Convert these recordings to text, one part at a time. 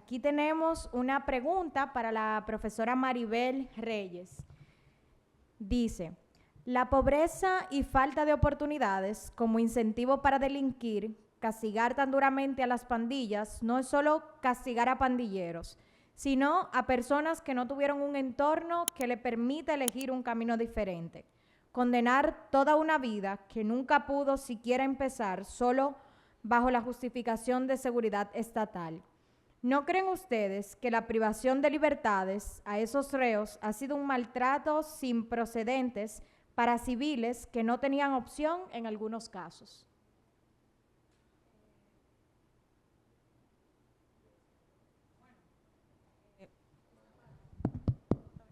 Aquí tenemos una pregunta para la profesora Maribel Reyes. Dice, la pobreza y falta de oportunidades como incentivo para delinquir, castigar tan duramente a las pandillas, no es solo castigar a pandilleros, sino a personas que no tuvieron un entorno que le permita elegir un camino diferente. Condenar toda una vida que nunca pudo siquiera empezar solo bajo la justificación de seguridad estatal. ¿No creen ustedes que la privación de libertades a esos reos ha sido un maltrato sin precedentes para civiles que no tenían opción en algunos casos?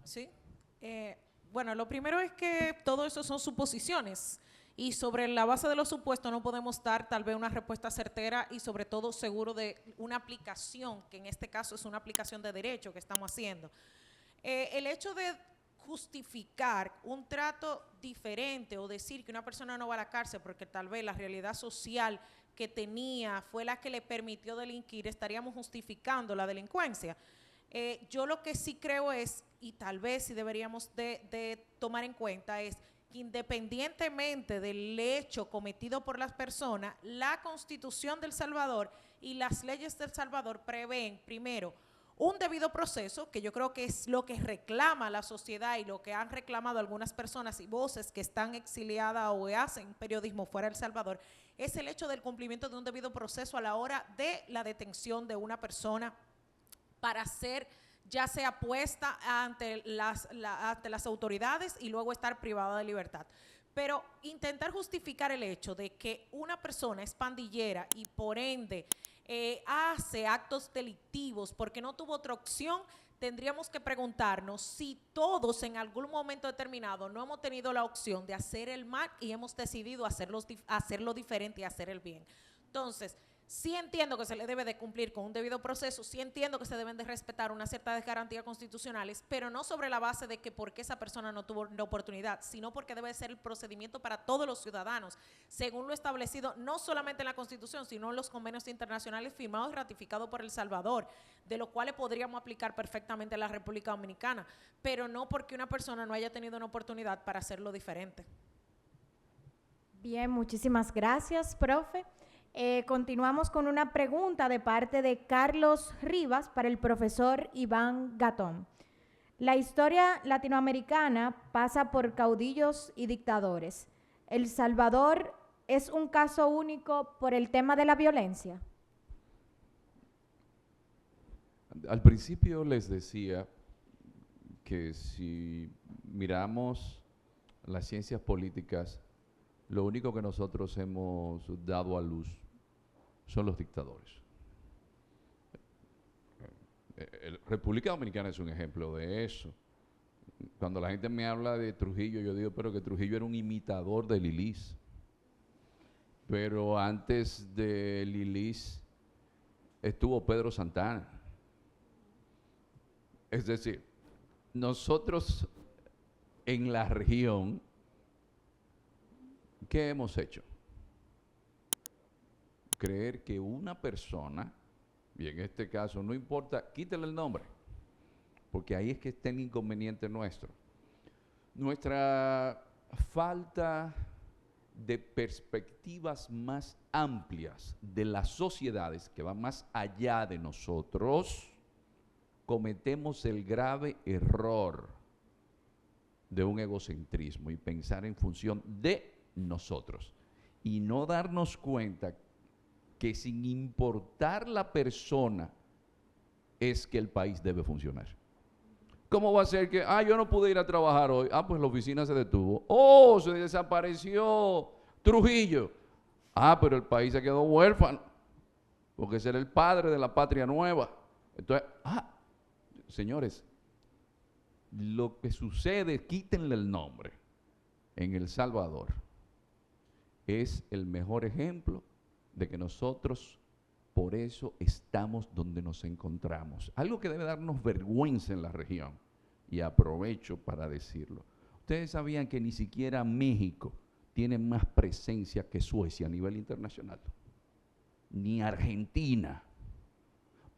Sí. Bueno, lo primero es que todo eso son suposiciones y sobre la base de los supuestos no podemos dar tal vez una respuesta certera y sobre todo seguro de una aplicación, que en este caso es una aplicación de derecho que estamos haciendo. El hecho de justificar un trato diferente o decir que una persona no va a la cárcel porque tal vez la realidad social que tenía fue la que le permitió delinquir, estaríamos justificando la delincuencia. Yo lo que sí creo es, y tal vez sí deberíamos de tomar en cuenta, es que independientemente del hecho cometido por las personas, la Constitución del Salvador y las leyes del Salvador prevén, primero, un debido proceso, que yo creo que es lo que reclama la sociedad y lo que han reclamado algunas personas y voces que están exiliadas o hacen periodismo fuera de El Salvador, es el hecho del cumplimiento de un debido proceso a la hora de la detención de una persona para ser ya sea puesta ante las autoridades y luego estar privada de libertad. Pero intentar justificar el hecho de que una persona es pandillera y por ende hace actos delictivos porque no tuvo otra opción, tendríamos que preguntarnos si todos en algún momento determinado no hemos tenido la opción de hacer el mal y hemos decidido hacerlo diferente y hacer el bien. Entonces, sí entiendo que se le debe de cumplir con un debido proceso, sí entiendo que se deben de respetar unas ciertas garantías constitucionales, pero no sobre la base de que porque esa persona no tuvo la oportunidad, sino porque debe ser el procedimiento para todos los ciudadanos, según lo establecido no solamente en la Constitución, sino en los convenios internacionales firmados y ratificados por El Salvador, de los cuales podríamos aplicar perfectamente en la República Dominicana, pero no porque una persona no haya tenido una oportunidad para hacerlo diferente. Bien, muchísimas gracias, profe. Continuamos con una pregunta de parte de Carlos Rivas para el profesor Iván Gatón. La historia latinoamericana pasa por caudillos y dictadores. ¿El Salvador es un caso único por el tema de la violencia? Al principio les decía que si miramos las ciencias políticas, lo único que nosotros hemos dado a luz son los dictadores. República Dominicana es un ejemplo de eso. Cuando la gente me habla de Trujillo, yo digo, pero que Trujillo era un imitador de Lilis. Pero antes de Lilis estuvo Pedro Santana. Es decir, nosotros en la región, ¿qué hemos hecho? Creer que una persona, y en este caso no importa, quítale el nombre, porque ahí es que está el inconveniente nuestro. Nuestra falta de perspectivas más amplias de las sociedades, que van más allá de nosotros, cometemos el grave error de un egocentrismo y pensar en función de nosotros y no darnos cuenta que sin importar la persona es que el país debe funcionar. ¿Cómo va a ser que, yo no pude ir a trabajar hoy? Pues la oficina se detuvo. Se desapareció Trujillo. Pero el país se quedó huérfano, porque ese era el padre de la patria nueva. Entonces, señores, lo que sucede, quítenle el nombre, en El Salvador, es el mejor ejemplo de que nosotros por eso estamos donde nos encontramos. Algo que debe darnos vergüenza en la región, y aprovecho para decirlo. Ustedes sabían que ni siquiera México tiene más presencia que Suecia a nivel internacional, ni Argentina.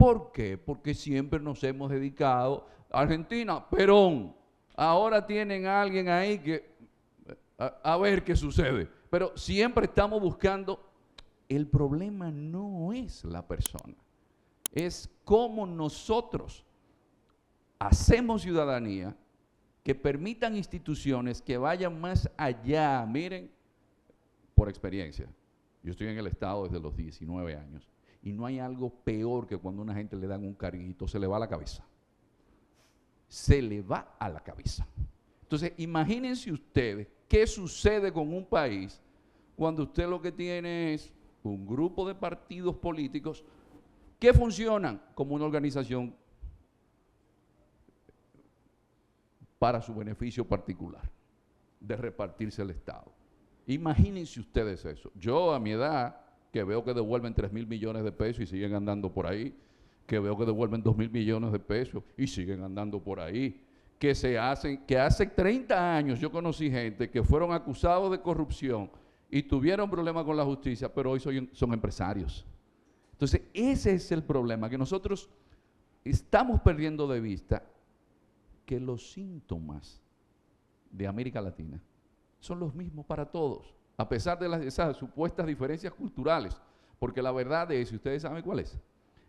¿Por qué? Porque siempre nos hemos dedicado a Argentina, Perón. Ahora tienen a alguien ahí que a ver qué sucede. Pero siempre estamos buscando. El problema no es la persona, es cómo nosotros hacemos ciudadanía que permitan instituciones que vayan más allá. Miren, por experiencia, yo estoy en el Estado desde los 19 años y no hay algo peor que cuando a una gente le dan un carguito, se le va a la cabeza. Se le va a la cabeza. Entonces, imagínense ustedes qué sucede con un país cuando usted lo que tiene es un grupo de partidos políticos que funcionan como una organización para su beneficio particular, de repartirse el Estado. Imagínense ustedes eso. Yo a mi edad, que veo que devuelven 3.000 millones de pesos y siguen andando por ahí, que veo que devuelven 2.000 millones de pesos y siguen andando por ahí, que hace 30 años yo conocí gente que fueron acusados de corrupción y tuvieron problemas con la justicia, pero hoy son empresarios. Entonces, ese es el problema, que nosotros estamos perdiendo de vista que los síntomas de América Latina son los mismos para todos, a pesar de esas supuestas diferencias culturales, porque la verdad es, y ustedes saben cuál es,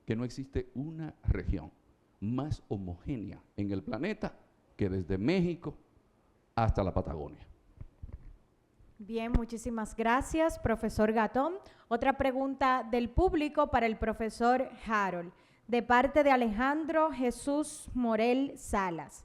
que no existe una región más homogénea en el planeta que desde México hasta la Patagonia. Bien, muchísimas gracias, profesor Gatón. Otra pregunta del público para el profesor Harold, de parte de Alejandro Jesús Morel Salas.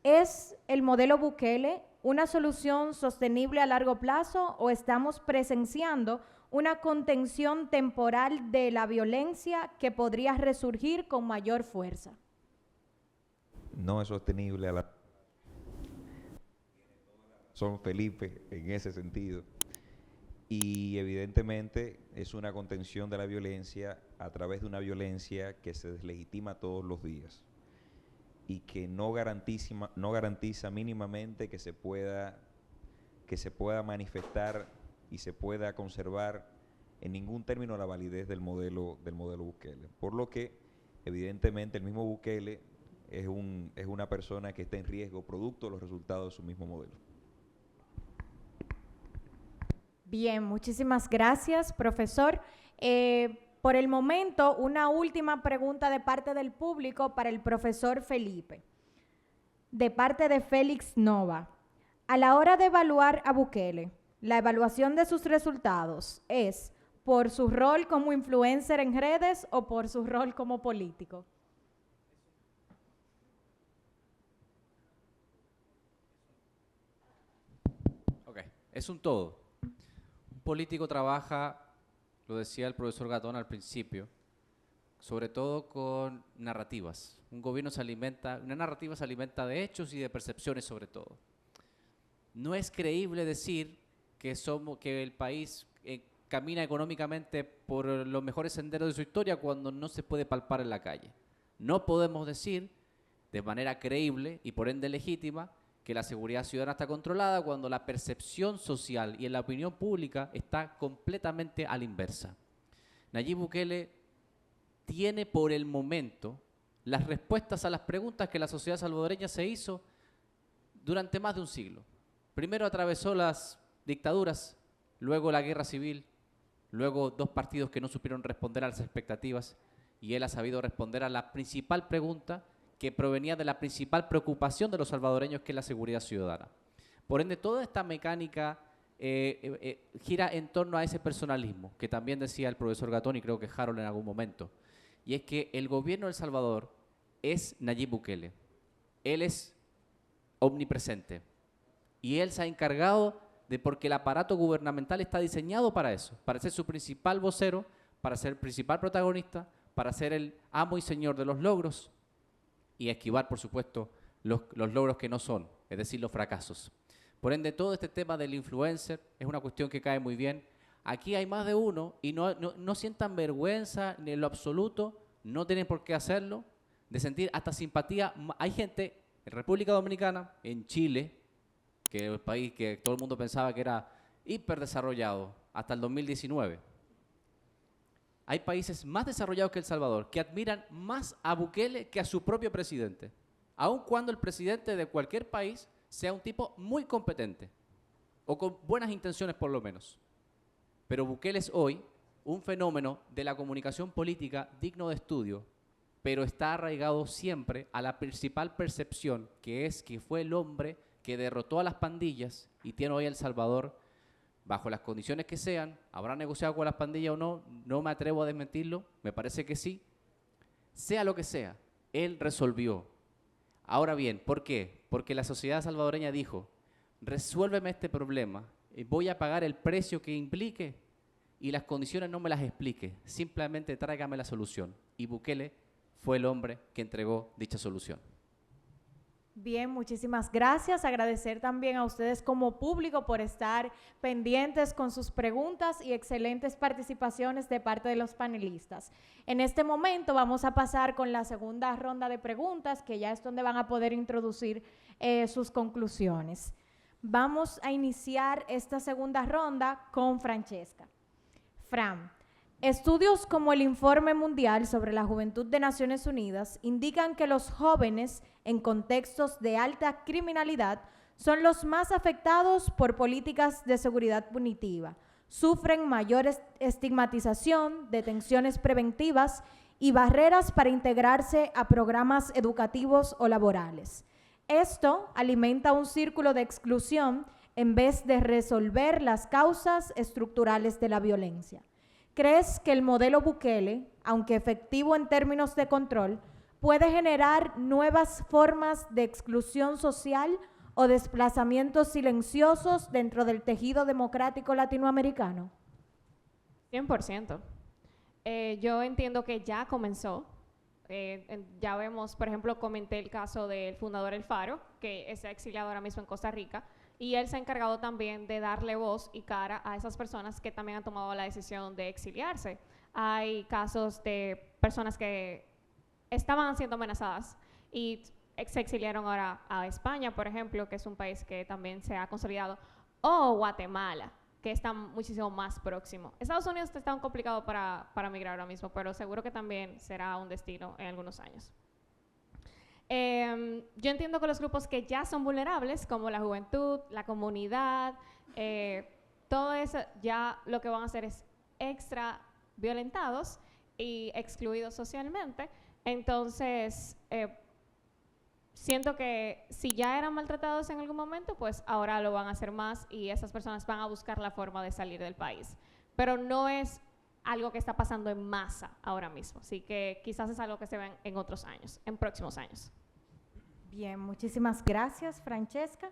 ¿Es el modelo Bukele una solución sostenible a largo plazo o estamos presenciando una contención temporal de la violencia que podría resurgir con mayor fuerza? No es sostenible a la... Son Felipe en ese sentido. Y evidentemente es una contención de la violencia a través de una violencia que se deslegitima todos los días y que no garantiza mínimamente que se pueda manifestar y se pueda conservar en ningún término la validez del modelo Bukele. Por lo que evidentemente el mismo Bukele es una persona que está en riesgo producto de los resultados de su mismo modelo. Bien, muchísimas gracias, profesor. Por el momento, una última pregunta de parte del público para el profesor Felipe, de parte de Félix Nova. A la hora de evaluar a Bukele, la evaluación de sus resultados es por su rol como influencer en redes o por su rol como político. Ok, es un todo. Un político trabaja, lo decía el profesor Gatón al principio, sobre todo con narrativas. Un gobierno una narrativa se alimenta de hechos y de percepciones sobre todo. No es creíble decir que el país camina económicamente por los mejores senderos de su historia cuando no se puede palpar en la calle. No podemos decir de manera creíble y por ende legítima que la seguridad ciudadana está controlada cuando la percepción social y en la opinión pública está completamente a la inversa. Nayib Bukele tiene por el momento las respuestas a las preguntas que la sociedad salvadoreña se hizo durante más de un siglo. Primero atravesó las dictaduras, luego la guerra civil, luego dos partidos que no supieron responder a las expectativas y él ha sabido responder a la principal pregunta que provenía de la principal preocupación de los salvadoreños, que es la seguridad ciudadana. Por ende, toda esta mecánica gira en torno a ese personalismo, que también decía el profesor Gatón y creo que Harold en algún momento, y es que el gobierno de El Salvador es Nayib Bukele. Él es omnipresente y él se ha encargado de, porque el aparato gubernamental está diseñado para eso, para ser su principal vocero, para ser el principal protagonista, para ser el amo y señor de los logros y esquivar, por supuesto, los logros que no son, es decir, los fracasos. Por ende, todo este tema del influencer es una cuestión que cae muy bien. Aquí hay más de uno y no sientan vergüenza ni en lo absoluto, no tienen por qué hacerlo, de sentir hasta simpatía. Hay gente en República Dominicana, en Chile, que es el país que todo el mundo pensaba que era hiperdesarrollado hasta el 2019. Hay países más desarrollados que El Salvador que admiran más a Bukele que a su propio presidente, aun cuando el presidente de cualquier país sea un tipo muy competente o con buenas intenciones por lo menos. Pero Bukele es hoy un fenómeno de la comunicación política digno de estudio, pero está arraigado siempre a la principal percepción, que es que fue el hombre que derrotó a las pandillas y tiene hoy a El Salvador bajo las condiciones que sean. ¿Habrá negociado con las pandillas o no? No me atrevo a desmentirlo, me parece que sí. Sea lo que sea, él resolvió. Ahora bien, ¿por qué? Porque la sociedad salvadoreña dijo, resuélveme este problema, voy a pagar el precio que implique y las condiciones no me las explique, simplemente tráigame la solución. Y Bukele fue el hombre que entregó dicha solución. Bien, muchísimas gracias. Agradecer también a ustedes como público por estar pendientes con sus preguntas y excelentes participaciones de parte de los panelistas. En este momento vamos a pasar con la segunda ronda de preguntas, que ya es donde van a poder introducir sus conclusiones. Vamos a iniciar esta segunda ronda con Francesca. Fran, estudios como el Informe Mundial sobre la Juventud de Naciones Unidas indican que los jóvenes en contextos de alta criminalidad son los más afectados por políticas de seguridad punitiva, sufren mayor estigmatización, detenciones preventivas y barreras para integrarse a programas educativos o laborales. Esto alimenta un círculo de exclusión en vez de resolver las causas estructurales de la violencia. ¿Crees que el modelo Bukele, aunque efectivo en términos de control, puede generar nuevas formas de exclusión social o desplazamientos silenciosos dentro del tejido democrático latinoamericano? 100%. Yo entiendo que ya comenzó. Ya vemos, por ejemplo, comenté el caso del fundador El Faro, que está exiliado ahora mismo en Costa Rica, y él se ha encargado también de darle voz y cara a esas personas que también han tomado la decisión de exiliarse. Hay casos de personas que estaban siendo amenazadas y se exiliaron ahora a España, por ejemplo, que es un país que también se ha consolidado, o Guatemala, que está muchísimo más próximo. Estados Unidos está un complicado para migrar ahora mismo, pero seguro que también será un destino en algunos años. Yo entiendo que los grupos que ya son vulnerables, como la juventud, la comunidad, todo eso ya lo que van a hacer es extra violentados y excluidos socialmente. Entonces, siento que si ya eran maltratados en algún momento, pues ahora lo van a hacer más y esas personas van a buscar la forma de salir del país. Pero no es algo que está pasando en masa ahora mismo, así que quizás es algo que se ve en otros años, en próximos años. Bien, muchísimas gracias, Francesca.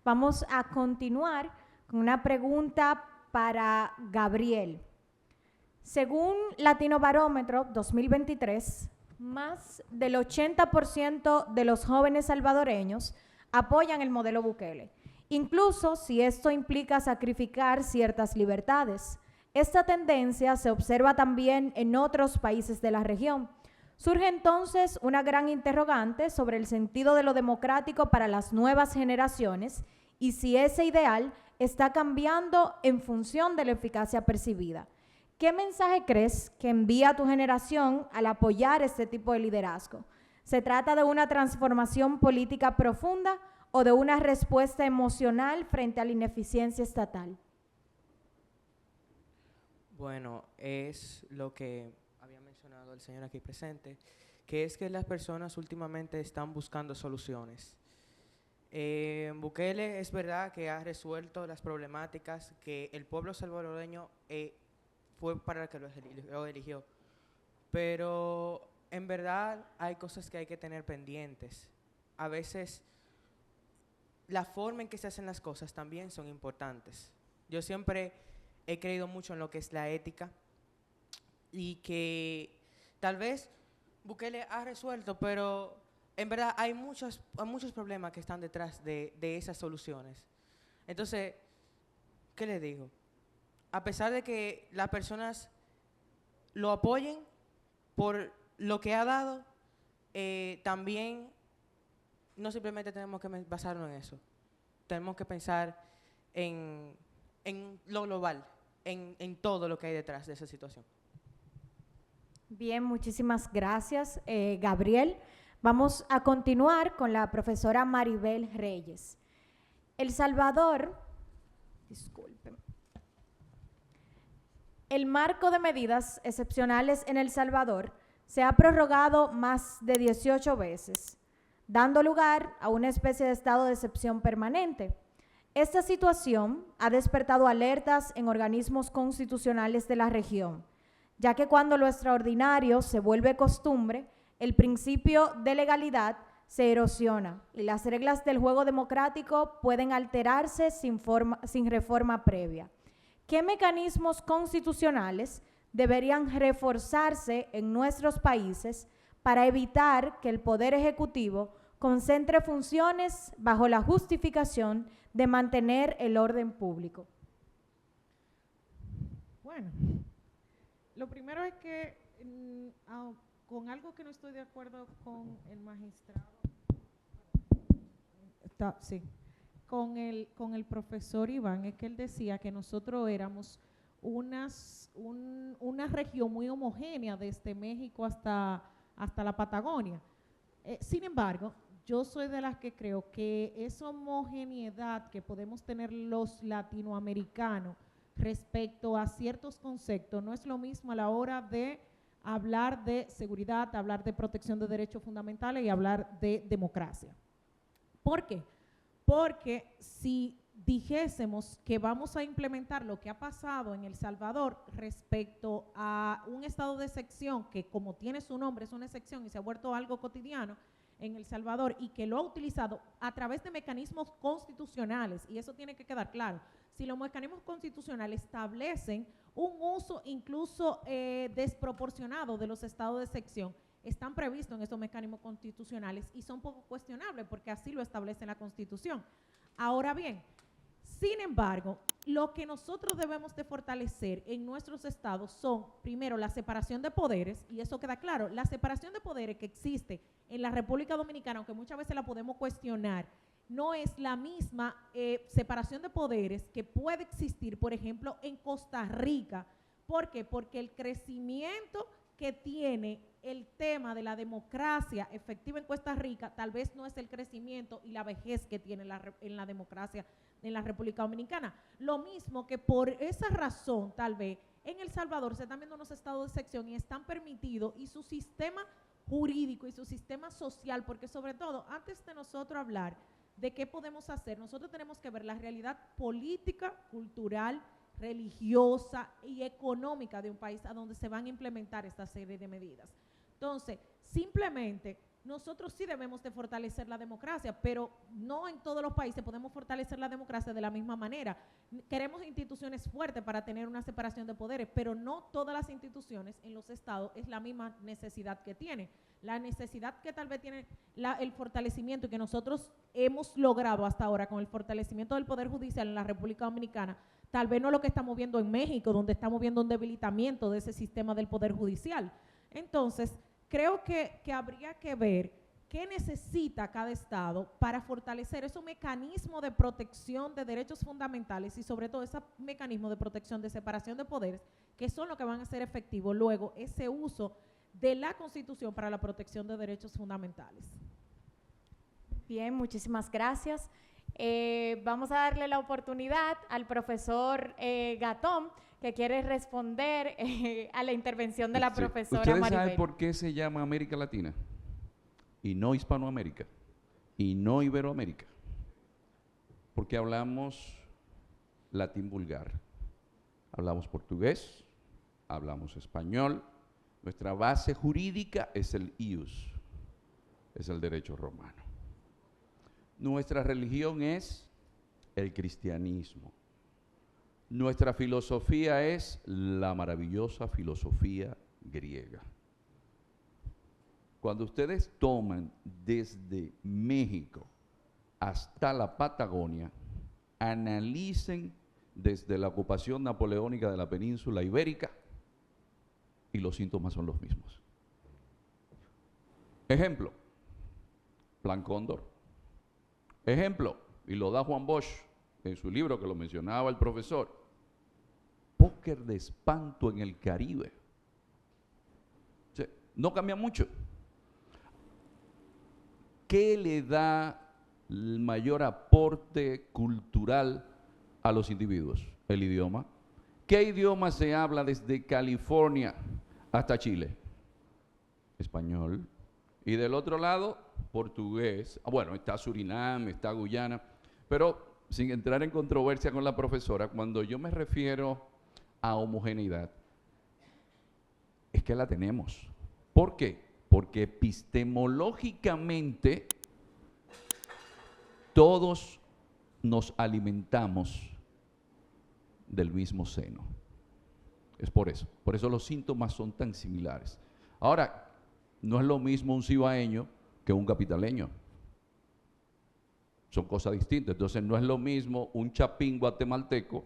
Vamos a continuar con una pregunta para Gabriel. Según Latino Barómetro 2023, más del 80% de los jóvenes salvadoreños apoyan el modelo Bukele, incluso si esto implica sacrificar ciertas libertades. Esta tendencia se observa también en otros países de la región. Surge entonces una gran interrogante sobre el sentido de lo democrático para las nuevas generaciones y si ese ideal está cambiando en función de la eficacia percibida. ¿Qué mensaje crees que envía tu generación al apoyar este tipo de liderazgo? ¿Se trata de una transformación política profunda o de una respuesta emocional frente a la ineficiencia estatal? Bueno, es lo que había mencionado el señor aquí presente, que es que las personas últimamente están buscando soluciones. Bukele es verdad que ha resuelto las problemáticas que el pueblo salvadoreño fue para el que lo eligió, pero en verdad hay cosas que hay que tener pendientes. A veces la forma en que se hacen las cosas también son importantes. Yo siempre he creído mucho en lo que es la ética y que tal vez Bukele ha resuelto, pero en verdad hay muchos problemas que están detrás de esas soluciones. Entonces, ¿qué les digo? A pesar de que las personas lo apoyen por lo que ha dado, también no simplemente tenemos que basarnos en eso. Tenemos que pensar en lo global, en todo lo que hay detrás de esa situación. Bien, muchísimas gracias, Gabriel. Vamos a continuar con la profesora Maribel Reyes. El Salvador, disculpen. El marco de medidas excepcionales en El Salvador se ha prorrogado más de 18 veces, dando lugar a una especie de estado de excepción permanente. Esta situación ha despertado alertas en organismos constitucionales de la región, ya que cuando lo extraordinario se vuelve costumbre, el principio de legalidad se erosiona y las reglas del juego democrático pueden alterarse sin reforma previa. ¿Qué mecanismos constitucionales deberían reforzarse en nuestros países para evitar que el Poder Ejecutivo concentre funciones bajo la justificación de mantener el orden público? Bueno, lo primero es que con algo que no estoy de acuerdo con el magistrado, sí, con el profesor Iván, es que él decía que nosotros éramos una región muy homogénea desde México hasta la Patagonia. Sin embargo, yo soy de las que creo que esa homogeneidad que podemos tener los latinoamericanos respecto a ciertos conceptos no es lo mismo a la hora de hablar de seguridad, hablar de protección de derechos fundamentales y hablar de democracia. ¿Por qué? Porque si dijésemos que vamos a implementar lo que ha pasado en El Salvador respecto a un estado de excepción que, como tiene su nombre, es una excepción y se ha vuelto algo cotidiano en El Salvador y que lo ha utilizado a través de mecanismos constitucionales, y eso tiene que quedar claro, si los mecanismos constitucionales establecen un uso incluso desproporcionado de los estados de excepción, están previstos en esos mecanismos constitucionales y son poco cuestionables porque así lo establece la Constitución. Ahora bien, sin embargo, lo que nosotros debemos de fortalecer en nuestros estados son, primero, la separación de poderes, y eso queda claro, la separación de poderes que existe en la República Dominicana, aunque muchas veces la podemos cuestionar, no es la misma separación de poderes que puede existir, por ejemplo, en Costa Rica. ¿Por qué? Porque el crecimiento que tiene el tema de la democracia efectiva en Costa Rica tal vez no es el crecimiento y la vejez que tiene en la democracia en la República Dominicana. Lo mismo que por esa razón tal vez en El Salvador se están viendo unos estados de excepción y están permitidos y su sistema jurídico y su sistema social, porque sobre todo antes de nosotros hablar de qué podemos hacer, nosotros tenemos que ver la realidad política, cultural, religiosa y económica de un país a donde se van a implementar esta serie de medidas. Entonces, simplemente nosotros sí debemos de fortalecer la democracia, pero no en todos los países podemos fortalecer la democracia de la misma manera. Queremos instituciones fuertes para tener una separación de poderes, pero no todas las instituciones en los estados es la misma necesidad que tienen. La necesidad que tal vez tiene el fortalecimiento que nosotros hemos logrado hasta ahora con el fortalecimiento del Poder Judicial en la República Dominicana, tal vez no es lo que estamos viendo en México, donde estamos viendo un debilitamiento de ese sistema del Poder Judicial. Entonces, creo que habría que ver qué necesita cada estado para fortalecer esos mecanismos de protección de derechos fundamentales y sobre todo esos mecanismos de protección de separación de poderes, que son los que van a ser efectivos luego ese uso de la Constitución para la protección de derechos fundamentales. Bien, muchísimas gracias. Vamos a darle la oportunidad al profesor Gatón, que quiere responder a la intervención de la profesora ¿Ustedes Maribel? saben por qué se llama América Latina? Y no Hispanoamérica, y no Iberoamérica. Porque hablamos latín vulgar, hablamos portugués, hablamos español. Nuestra base jurídica es el ius, es el derecho romano. Nuestra religión es el cristianismo. Nuestra filosofía es la maravillosa filosofía griega. Cuando ustedes toman desde México hasta la Patagonia, analicen desde la ocupación napoleónica de la península ibérica y los síntomas son los mismos. Ejemplo, Plan Cóndor. Ejemplo, y lo da Juan Bosch en su libro que lo mencionaba el profesor, póker de espanto en el Caribe. No cambia mucho. ¿Qué le da el mayor aporte cultural a los individuos? El idioma. ¿Qué idioma se habla desde California hasta Chile? Español. Y del otro lado, portugués. Bueno, está Surinam, está Guyana. Pero sin entrar en controversia con la profesora, cuando yo me refiero a homogeneidad, es que la tenemos. ¿Por qué? Porque epistemológicamente todos nos alimentamos del mismo seno. Es por eso. Por eso los síntomas son tan similares. Ahora, no es lo mismo un cibaeño que un capitaleño. Son cosas distintas. Entonces, no es lo mismo un chapín guatemalteco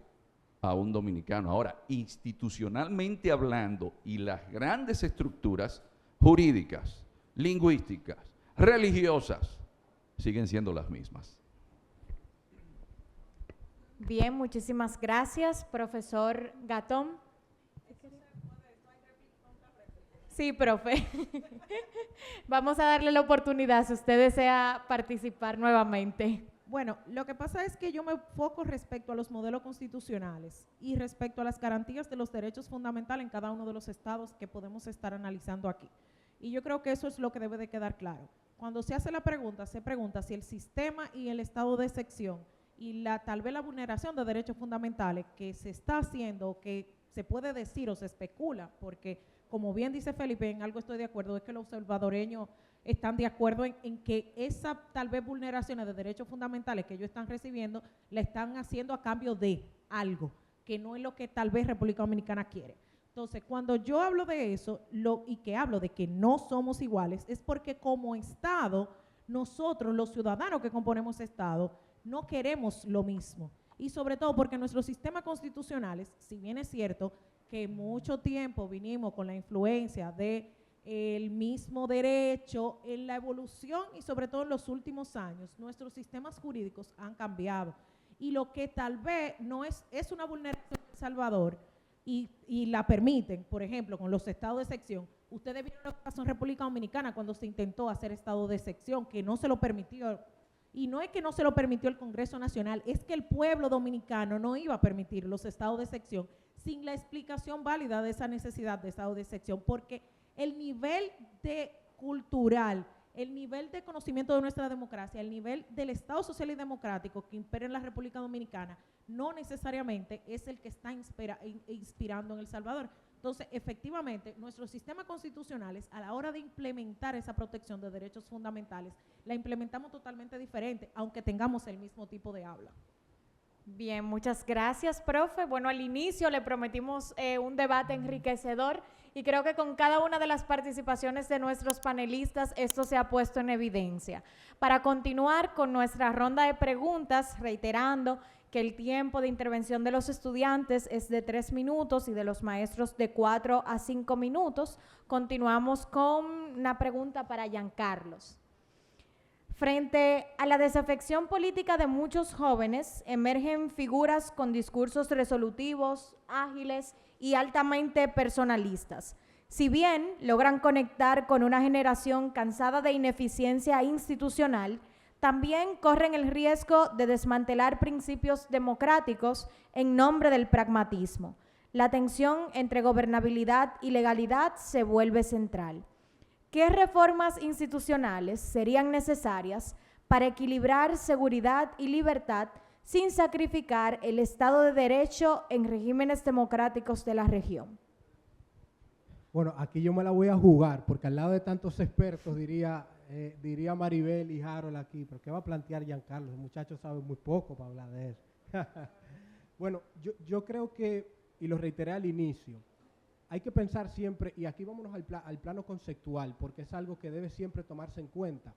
a un dominicano. Ahora, institucionalmente hablando, y las grandes estructuras jurídicas, lingüísticas, religiosas, siguen siendo las mismas. Bien, muchísimas gracias, profesor Gatón. Sí, profe. Vamos a darle la oportunidad si usted desea participar nuevamente. Bueno, lo que pasa es que yo me enfoco respecto a los modelos constitucionales y respecto a las garantías de los derechos fundamentales en cada uno de los estados que podemos estar analizando aquí. Y yo creo que eso es lo que debe de quedar claro. Cuando se hace la pregunta, se pregunta si el sistema y el estado de excepción y tal vez la vulneración de derechos fundamentales que se está haciendo, o que se puede decir o se especula, porque como bien dice Felipe, en algo estoy de acuerdo, es que los salvadoreños están de acuerdo en que esa tal vez vulneraciones de derechos fundamentales que ellos están recibiendo, la están haciendo a cambio de algo, que no es lo que tal vez República Dominicana quiere. Entonces, cuando yo hablo de eso, y que hablo de que no somos iguales, es porque como Estado, nosotros, los ciudadanos que componemos Estado, no queremos lo mismo. Y sobre todo porque nuestros sistemas constitucionales, si bien es cierto que mucho tiempo vinimos con la influencia del mismo derecho, en la evolución y sobre todo en los últimos años, nuestros sistemas jurídicos han cambiado. Y lo que tal vez no es una vulneración de El Salvador y la permiten, por ejemplo, con los estados de excepción. Ustedes vieron lo que pasó en República Dominicana cuando se intentó hacer estado de excepción, que no se lo permitió. Y no es que no se lo permitió el Congreso Nacional, es que el pueblo dominicano no iba a permitir los estados de excepción sin la explicación válida de esa necesidad de estado de excepción, porque el nivel cultural, el nivel de conocimiento de nuestra democracia, el nivel del Estado social y democrático que impera en la República Dominicana, no necesariamente es el que está inspirando en El Salvador. Entonces, efectivamente, nuestros sistemas constitucionales, a la hora de implementar esa protección de derechos fundamentales, la implementamos totalmente diferente, aunque tengamos el mismo tipo de habla. Bien, muchas gracias, profe. Bueno, al inicio le prometimos un debate enriquecedor y creo que con cada una de las participaciones de nuestros panelistas esto se ha puesto en evidencia. Para continuar con nuestra ronda de preguntas, reiterando que el tiempo de intervención de los estudiantes es de 3 minutos y de los maestros de 4 a 5 minutos, continuamos con una pregunta para Giancarlos. Frente a la desafección política de muchos jóvenes, emergen figuras con discursos resolutivos, ágiles y altamente personalistas. Si bien logran conectar con una generación cansada de ineficiencia institucional, también corren el riesgo de desmantelar principios democráticos en nombre del pragmatismo. La tensión entre gobernabilidad y legalidad se vuelve central. ¿Qué reformas institucionales serían necesarias para equilibrar seguridad y libertad sin sacrificar el Estado de Derecho en regímenes democráticos de la región? Bueno, aquí yo me la voy a jugar, porque al lado de tantos expertos diría Maribel y Harold aquí, pero ¿qué va a plantear Giancarlo? El muchacho sabe muy poco para hablar de eso. Bueno, yo creo que, y lo reiteré al inicio, hay que pensar siempre, y aquí vámonos al plano conceptual, porque es algo que debe siempre tomarse en cuenta.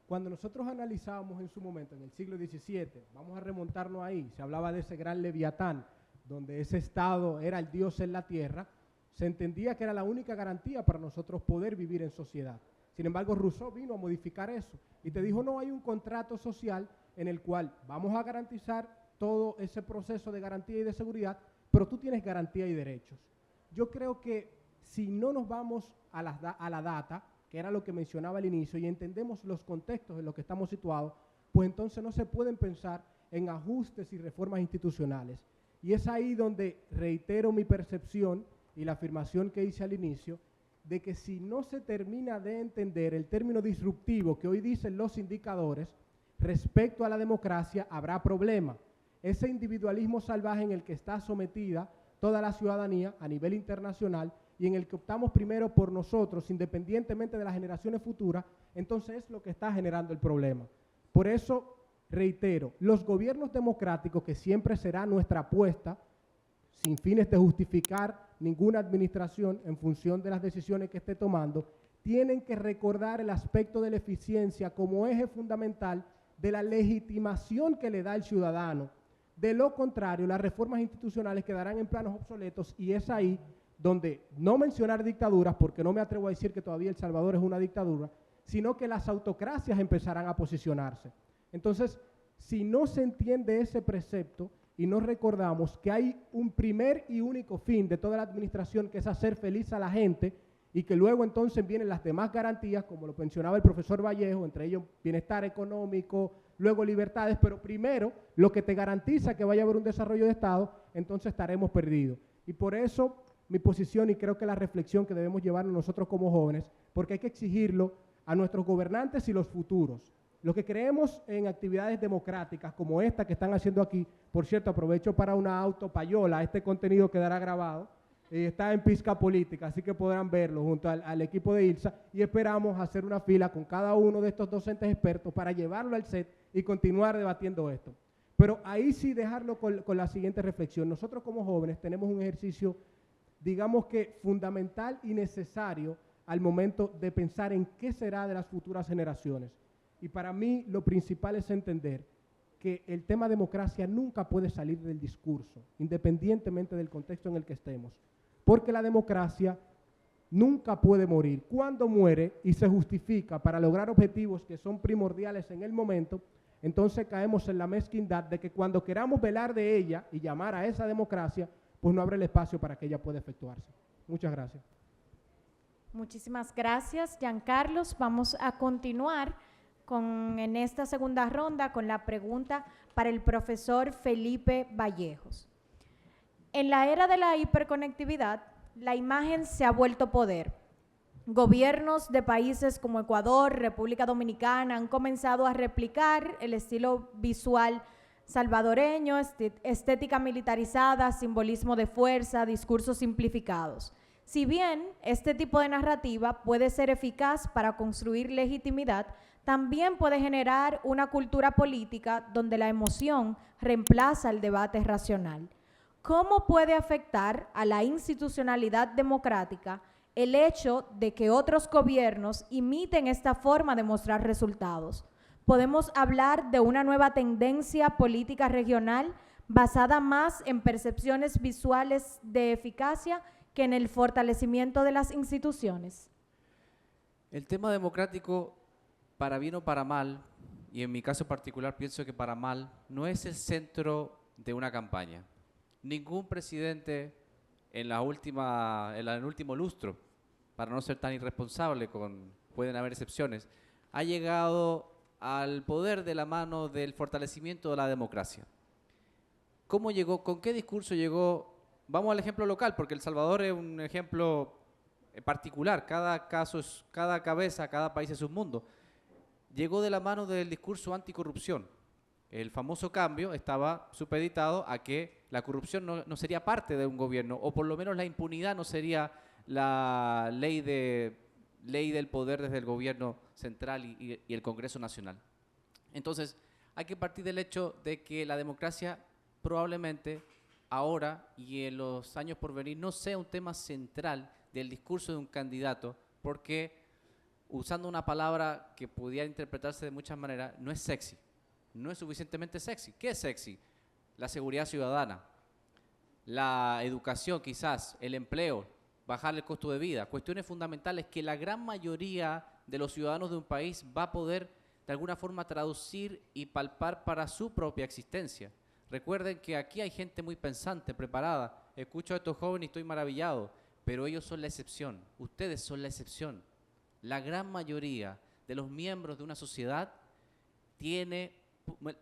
Cuando nosotros analizábamos en su momento, en el siglo XVII, vamos a remontarnos ahí, se hablaba de ese gran Leviatán, donde ese Estado era el Dios en la tierra, se entendía que era la única garantía para nosotros poder vivir en sociedad. Sin embargo, Rousseau vino a modificar eso y te dijo, no, hay un contrato social en el cual vamos a garantizar todo ese proceso de garantía y de seguridad, pero tú tienes garantía y derechos. Yo creo que si no nos vamos a la data, que era lo que mencionaba al inicio, y entendemos los contextos en los que estamos situados, pues entonces no se pueden pensar en ajustes y reformas institucionales. Y es ahí donde reitero mi percepción y la afirmación que hice al inicio, de que si no se termina de entender el término disruptivo que hoy dicen los indicadores respecto a la democracia, habrá problema. Ese individualismo salvaje en el que está sometida toda la ciudadanía a nivel internacional y en el que optamos primero por nosotros, independientemente de las generaciones futuras, entonces es lo que está generando el problema. Por eso, reitero, los gobiernos democráticos, que siempre será nuestra apuesta, sin fines de justificar ninguna administración en función de las decisiones que esté tomando, tienen que recordar el aspecto de la eficiencia como eje fundamental de la legitimación que le da el ciudadano. De lo contrario, las reformas institucionales quedarán en planos obsoletos y es ahí donde no mencionar dictaduras, porque no me atrevo a decir que todavía El Salvador es una dictadura, sino que las autocracias empezarán a posicionarse. Entonces, si no se entiende ese precepto y no recordamos que hay un primer y único fin de toda la administración, que es hacer feliz a la gente, y que luego entonces vienen las demás garantías, como lo mencionaba el profesor Vallejo, entre ellos bienestar económico, luego libertades, pero primero lo que te garantiza que vaya a haber un desarrollo de Estado, entonces estaremos perdidos. Y por eso mi posición, y creo que la reflexión que debemos llevarnos nosotros como jóvenes, porque hay que exigirlo a nuestros gobernantes y los futuros. Los que creemos en actividades democráticas como esta que están haciendo aquí, por cierto, aprovecho para una autopayola, este contenido quedará grabado, está en Pizca Política, así que podrán verlo junto al equipo de ILSA, y esperamos hacer una fila con cada uno de estos docentes expertos para llevarlo al set y continuar debatiendo esto. Pero ahí sí dejarlo con la siguiente reflexión. Nosotros como jóvenes tenemos un ejercicio, digamos que fundamental y necesario al momento de pensar en qué será de las futuras generaciones. Y para mí lo principal es entender que el tema democracia nunca puede salir del discurso, independientemente del contexto en el que estemos, porque la democracia nunca puede morir. Cuando muere y se justifica para lograr objetivos que son primordiales en el momento, entonces caemos en la mezquindad de que cuando queramos velar de ella y llamar a esa democracia, pues no abre el espacio para que ella pueda efectuarse. Muchas gracias. Muchísimas gracias, Giancarlos. Vamos a continuar en esta segunda ronda con la pregunta para el profesor Felipe Vallejos. En la era de la hiperconectividad, la imagen se ha vuelto poder. Gobiernos de países como Ecuador, República Dominicana han comenzado a replicar el estilo visual salvadoreño, estética militarizada, simbolismo de fuerza, discursos simplificados. Si bien este tipo de narrativa puede ser eficaz para construir legitimidad, también puede generar una cultura política donde la emoción reemplaza el debate racional. ¿Cómo puede afectar a la institucionalidad democrática el hecho de que otros gobiernos imiten esta forma de mostrar resultados? ¿Podemos hablar de una nueva tendencia política regional basada más en percepciones visuales de eficacia que en el fortalecimiento de las instituciones? El tema democrático, para bien o para mal, y en mi caso particular pienso que para mal, no es el centro de una campaña. Ningún presidente en el último lustro, para no ser tan irresponsable, pueden haber excepciones, ha llegado al poder de la mano del fortalecimiento de la democracia. ¿Cómo llegó? ¿Con qué discurso llegó? Vamos al ejemplo local, porque El Salvador es un ejemplo particular. Cada caso, cada cabeza, cada país es un mundo. Llegó de la mano del discurso anticorrupción. El famoso cambio estaba supeditado a que la corrupción no sería parte de un gobierno, o por lo menos la impunidad no sería la ley del poder desde el gobierno central y el Congreso Nacional. Entonces, hay que partir del hecho de que la democracia probablemente ahora y en los años por venir no sea un tema central del discurso de un candidato, porque, usando una palabra que pudiera interpretarse de muchas maneras, no es sexy, no es suficientemente sexy. ¿Qué es sexy? La seguridad ciudadana, la educación quizás, el empleo, bajar el costo de vida, cuestiones fundamentales que la gran mayoría de los ciudadanos de un país va a poder de alguna forma traducir y palpar para su propia existencia. Recuerden que aquí hay gente muy pensante, preparada. Escucho a estos jóvenes y estoy maravillado. pero ellos son la excepción, ustedes son la excepción. La gran mayoría de los miembros de una sociedad tiene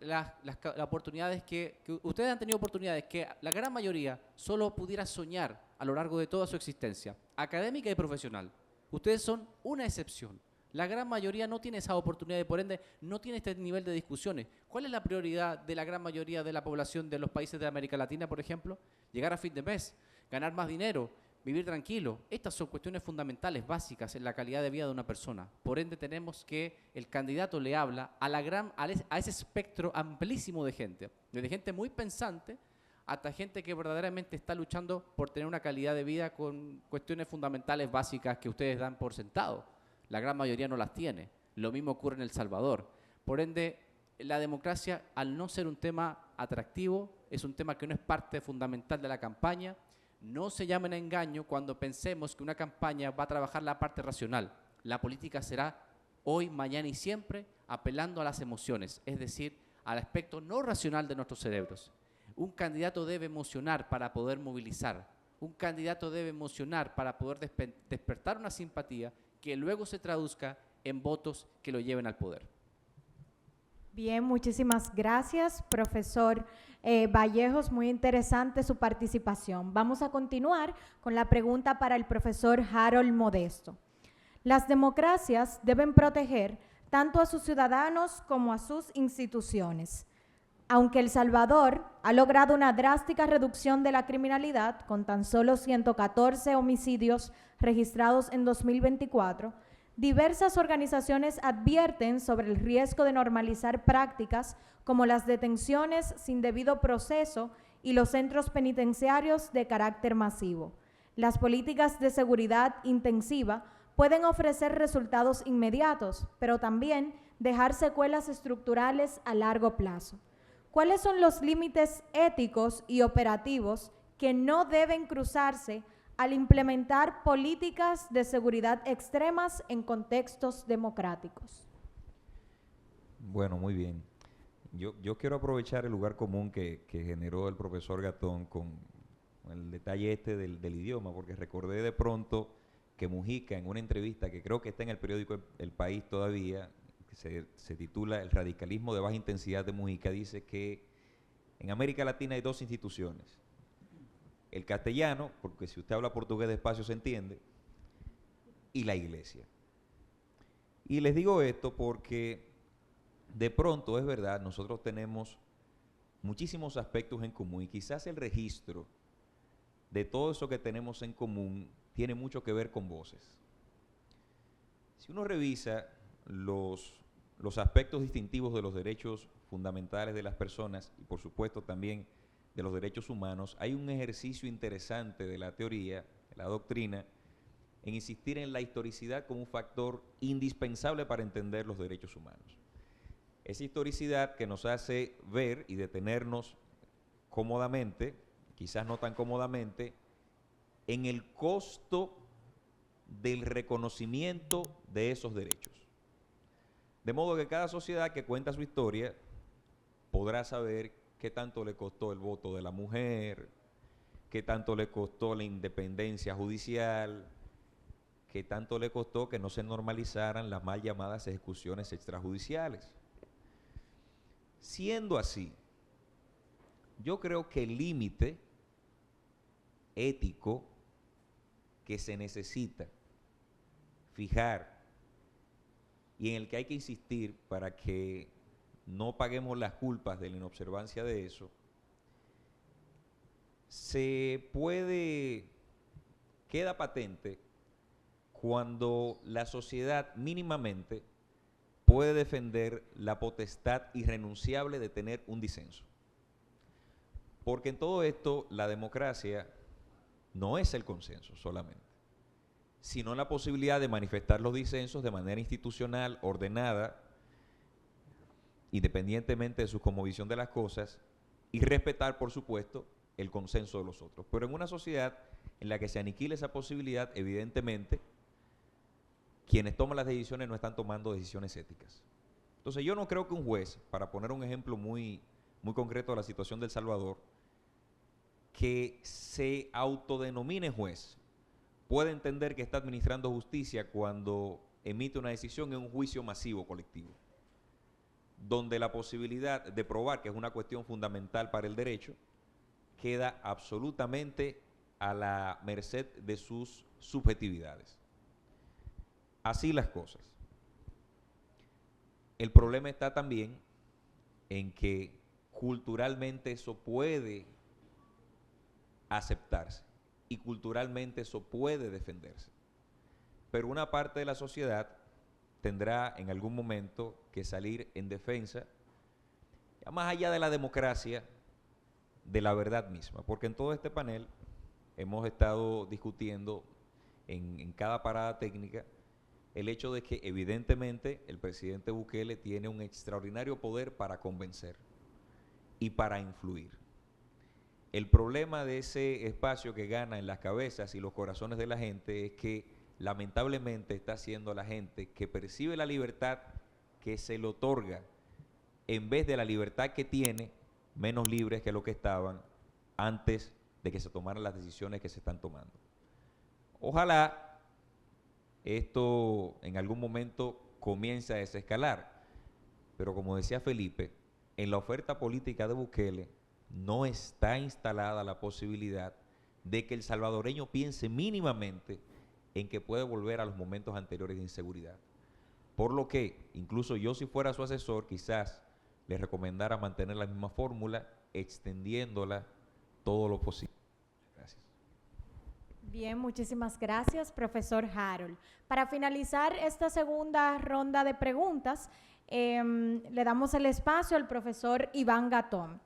las oportunidades que ustedes han tenido oportunidades que la gran mayoría solo pudiera soñar a lo largo de toda su existencia, académica y profesional. Ustedes son una excepción. La gran mayoría no tiene esa oportunidad y por ende no tiene este nivel de discusiones. ¿Cuál es la prioridad de la gran mayoría de la población de los países de América Latina, por ejemplo? Llegar a fin de mes, ganar más dinero, vivir tranquilo. Estas son cuestiones fundamentales, básicas en la calidad de vida de una persona. Por ende tenemos que el candidato le habla a ese espectro amplísimo de gente, desde gente muy pensante hasta gente que verdaderamente está luchando por tener una calidad de vida con cuestiones fundamentales básicas que ustedes dan por sentado. La gran mayoría no las tiene. Lo mismo ocurre en El Salvador. Por ende, la democracia, al no ser un tema atractivo, es un tema que no es parte fundamental de la campaña. No se llamen a engaño cuando pensemos que una campaña va a trabajar la parte racional. La política será hoy, mañana y siempre apelando a las emociones, es decir, al aspecto no racional de nuestros cerebros. Un candidato debe emocionar para poder movilizar. Un candidato debe emocionar para poder despertar una simpatía que luego se traduzca en votos que lo lleven al poder. Bien, muchísimas gracias, profesor Vallejos. Muy interesante su participación. Vamos a continuar con la pregunta para el profesor Harold Modesto. Las democracias deben proteger tanto a sus ciudadanos como a sus instituciones. Aunque El Salvador ha logrado una drástica reducción de la criminalidad, con tan solo 114 homicidios registrados en 2024, diversas organizaciones advierten sobre el riesgo de normalizar prácticas como las detenciones sin debido proceso y los centros penitenciarios de carácter masivo. Las políticas de seguridad intensiva pueden ofrecer resultados inmediatos, pero también dejar secuelas estructurales a largo plazo. ¿Cuáles son los límites éticos y operativos que no deben cruzarse al implementar políticas de seguridad extremas en contextos democráticos? Bueno, muy bien. Yo quiero aprovechar el lugar común que generó el profesor Gatón con el detalle del idioma, porque recordé de pronto que Mujica, en una entrevista que creo que está en el periódico El País todavía, que se titula El radicalismo de baja intensidad de Mujica, dice que en América Latina hay dos instituciones. El castellano, porque si usted habla portugués despacio se entiende, y la iglesia. Y les digo esto porque de pronto es verdad, nosotros tenemos muchísimos aspectos en común y quizás el registro de todo eso que tenemos en común tiene mucho que ver con voces. Si uno revisa los aspectos distintivos de los derechos fundamentales de las personas y por supuesto también de los derechos humanos, hay un ejercicio interesante de la teoría, de la doctrina, en insistir en la historicidad como un factor indispensable para entender los derechos humanos. Esa historicidad que nos hace ver y detenernos cómodamente, quizás no tan cómodamente, en el costo del reconocimiento de esos derechos. De modo que cada sociedad que cuenta su historia podrá saber qué tanto le costó el voto de la mujer, qué tanto le costó la independencia judicial, qué tanto le costó que no se normalizaran las mal llamadas ejecuciones extrajudiciales. Siendo así, yo creo que el límite ético que se necesita fijar y en el que hay que insistir para que no paguemos las culpas de la inobservancia de eso, queda patente cuando la sociedad mínimamente puede defender la potestad irrenunciable de tener un disenso. Porque en todo esto la democracia no es el consenso solamente, sino la posibilidad de manifestar los disensos de manera institucional, ordenada, independientemente de su cosmovisión de las cosas, y respetar, por supuesto, el consenso de los otros. Pero en una sociedad en la que se aniquila esa posibilidad, evidentemente, quienes toman las decisiones no están tomando decisiones éticas. Entonces yo no creo que un juez, para poner un ejemplo muy concreto de la situación de El Salvador, que se autodenomine juez, puede entender que está administrando justicia cuando emite una decisión en un juicio masivo colectivo, donde la posibilidad de probar, que es una cuestión fundamental para el derecho, queda absolutamente a la merced de sus subjetividades. Así las cosas. El problema está también en que culturalmente eso puede aceptarse y culturalmente eso puede defenderse. Pero una parte de la sociedad tendrá en algún momento que salir en defensa, ya más allá de la democracia, de la verdad misma. Porque en todo este panel hemos estado discutiendo en cada parada técnica el hecho de que evidentemente el presidente Bukele tiene un extraordinario poder para convencer y para influir. El problema de ese espacio que gana en las cabezas y los corazones de la gente es que lamentablemente está siendo la gente que percibe la libertad que se le otorga en vez de la libertad que tiene, menos libres que lo que estaban antes de que se tomaran las decisiones que se están tomando. Ojalá esto en algún momento comience a desescalar, pero como decía Felipe, en la oferta política de Bukele no está instalada la posibilidad de que el salvadoreño piense mínimamente en que puede volver a los momentos anteriores de inseguridad. Por lo que, incluso yo si fuera su asesor, quizás le recomendara mantener la misma fórmula, extendiéndola todo lo posible. Gracias. Bien, muchísimas gracias, profesor Harold. Para finalizar esta segunda ronda de preguntas, le damos el espacio al profesor Iván Gatón.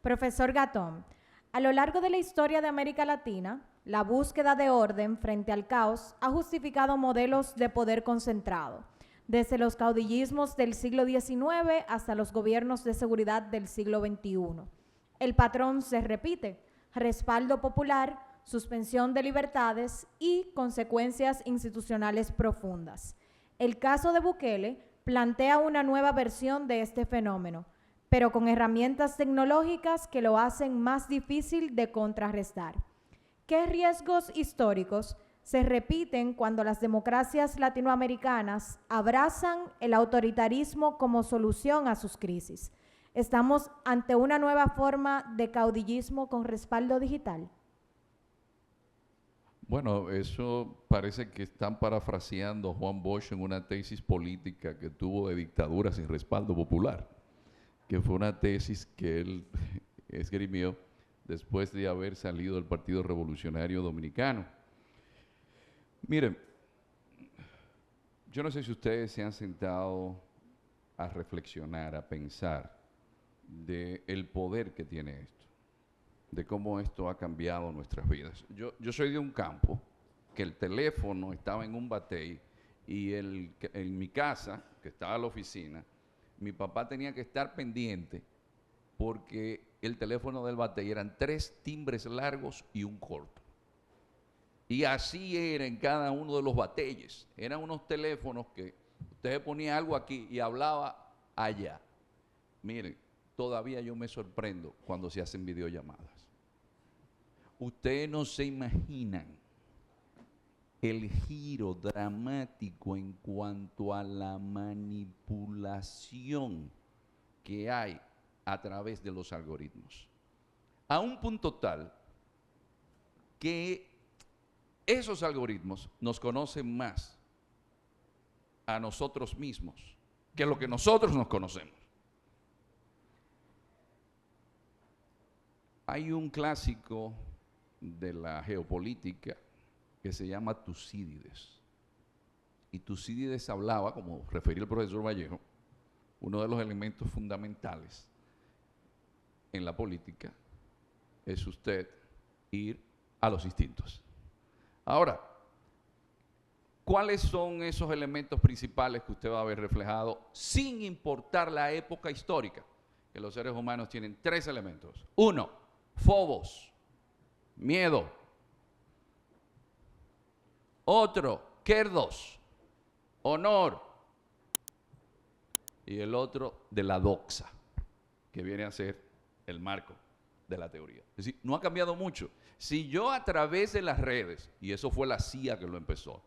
Profesor Gatón, a lo largo de la historia de América Latina, la búsqueda de orden frente al caos ha justificado modelos de poder concentrado, desde los caudillismos del siglo XIX hasta los gobiernos de seguridad del siglo XXI. El patrón se repite: respaldo popular, suspensión de libertades y consecuencias institucionales profundas. El caso de Bukele plantea una nueva versión de este fenómeno, pero con herramientas tecnológicas que lo hacen más difícil de contrarrestar. ¿Qué riesgos históricos se repiten cuando las democracias latinoamericanas abrazan el autoritarismo como solución a sus crisis? ¿Estamos ante una nueva forma de caudillismo con respaldo digital? Bueno, eso parece que están parafraseando a Juan Bosch en una tesis política que tuvo de dictadura sin respaldo popular, que fue una tesis que él esgrimió después de haber salido del Partido Revolucionario Dominicano. Miren, yo no sé si ustedes se han sentado a reflexionar, a pensar del poder que tiene esto, de cómo esto ha cambiado nuestras vidas. Yo soy de un campo que el teléfono estaba en un batey y en mi casa, que estaba en la oficina, mi papá tenía que estar pendiente porque el teléfono del batey eran 3 timbres largos y un corto. Y así era en cada uno de los bateyes. Eran unos teléfonos que usted ponía algo aquí y hablaba allá. Miren, todavía yo me sorprendo cuando se hacen videollamadas. Ustedes no se imaginan el giro dramático en cuanto a la manipulación que hay a través de los algoritmos. A un punto tal que esos algoritmos nos conocen más a nosotros mismos que lo que nosotros nos conocemos. Hay un clásico de la geopolítica que se llama Tucídides. Y Tucídides hablaba, como refería el profesor Vallejo, uno de los elementos fundamentales en la política es usted ir a los instintos. Ahora, ¿cuáles son esos elementos principales que usted va a ver reflejado sin importar la época histórica? Que los seres humanos tienen 3 elementos. 1, phobos, miedo. Otro, kerdos, honor. Y el otro, de la doxa, que viene a ser el marco de la teoría. Es decir, no ha cambiado mucho. Si yo a través de las redes, y eso fue la CIA que lo empezó,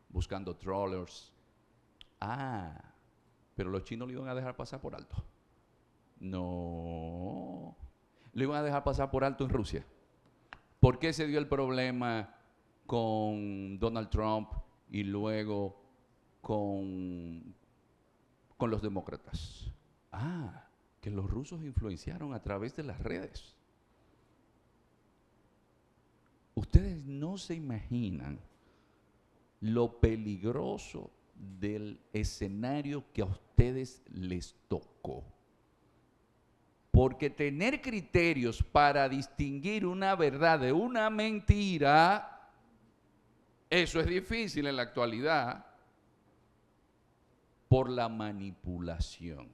buscando trawlers, pero los chinos lo iban a dejar pasar por alto. No, lo iban a dejar pasar por alto en Rusia. ¿Por qué se dio el problema con Donald Trump y luego con los demócratas? Que los rusos influenciaron a través de las redes. Ustedes no se imaginan lo peligroso del escenario que a ustedes les tocó. Porque tener criterios para distinguir una verdad de una mentira, eso es difícil en la actualidad por la manipulación.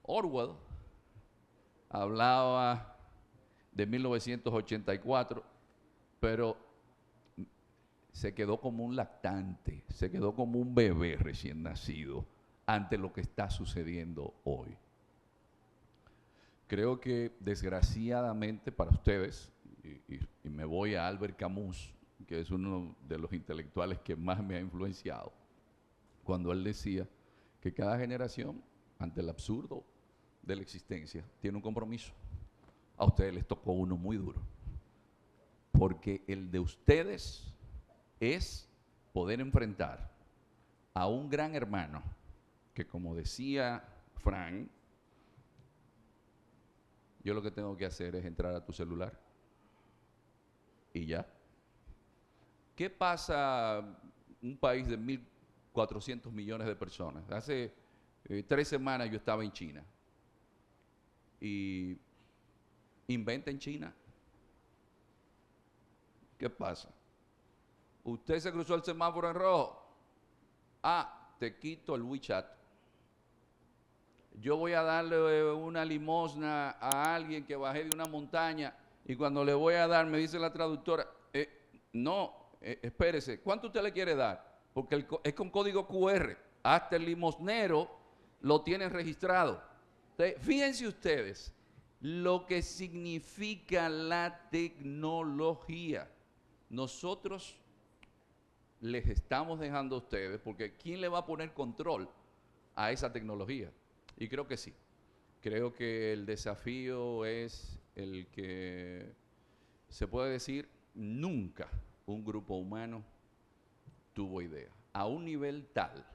Orwell hablaba de 1984, pero se quedó como un lactante, se quedó como un bebé recién nacido ante lo que está sucediendo hoy. Creo que desgraciadamente para ustedes, y me voy a Albert Camus, que es uno de los intelectuales que más me ha influenciado, cuando él decía que cada generación, ante el absurdo de la existencia, tiene un compromiso. A ustedes les tocó uno muy duro, porque el de ustedes es poder enfrentar a un gran hermano que, como decía Frank, yo lo que tengo que hacer es entrar a tu celular y ya. ¿Qué pasa en un país de 1.400 millones de personas? Hace 3 semanas yo estaba en China y inventa en China. ¿Qué pasa? Usted se cruzó el semáforo en rojo. Te quito el WeChat. Yo voy a darle una limosna a alguien que bajé de una montaña y cuando le voy a dar me dice la traductora, espérese, ¿cuánto usted le quiere dar? Porque es con código QR. Hasta el limosnero lo tienen registrado. Entonces, fíjense ustedes lo que significa la tecnología. Nosotros les estamos dejando a ustedes, porque ¿quién le va a poner control a esa tecnología? Y creo que sí. Creo que el desafío es el que se puede decir nunca un grupo humano tuvo idea. A un nivel tal